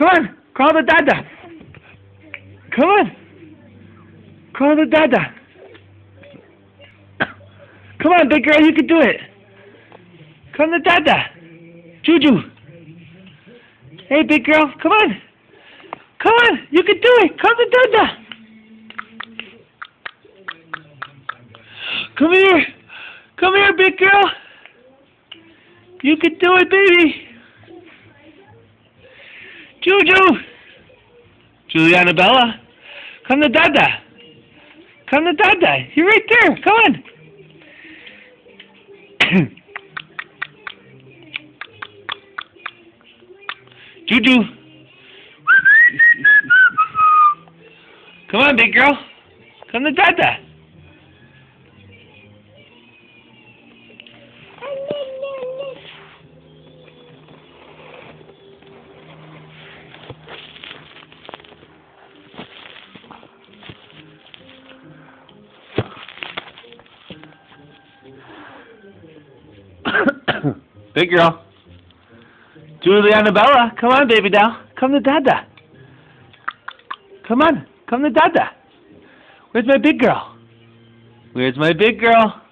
Come on. Call the dada. Come on. Call the dada. Come on, big girl, you can do it. Come to dada. Juju. Hey, big girl, come on. Come on, you can do it. Come to dada. Come here. Come here, big girl. You can do it, baby. Juju. Juliana Bella. Come to dada. Come to dada. You're right there. Come on. Juju. Come on, big girl. Come to dada. Big girl. Juliana Bella, come on, baby doll. Come to dada. Come on, come to dada. Where's my big girl? Where's my big girl?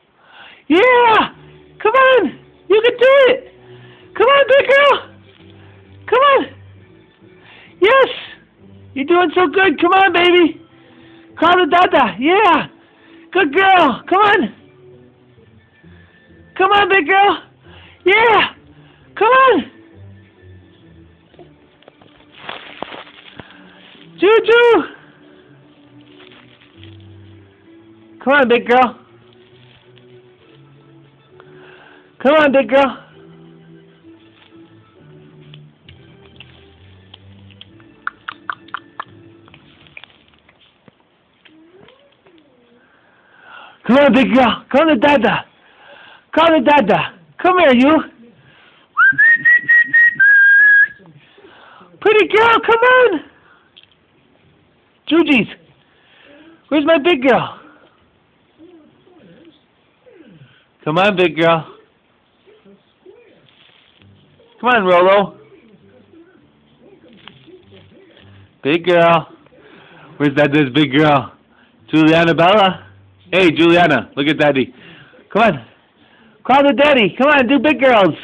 Yeah! Come on! You can do it! Come on, big girl! Come on! Yes! You're doing so good. Come on, baby. Call the dada. Yeah! Good girl. Come on. Come on, big girl. Yeah! Come on! Juju! Come on, big girl. Come on, big girl. Come on, big girl. Come to dada. Come to dada. Come here, you. Pretty girl, come on. Juji's. Where's my big girl? Come on, big girl. Come on, Rolo. Big girl. Where's this big girl? Juliana Bella. Hey, Juliana, look at Daddy. Come on. Call the daddy. Come on, do big girls.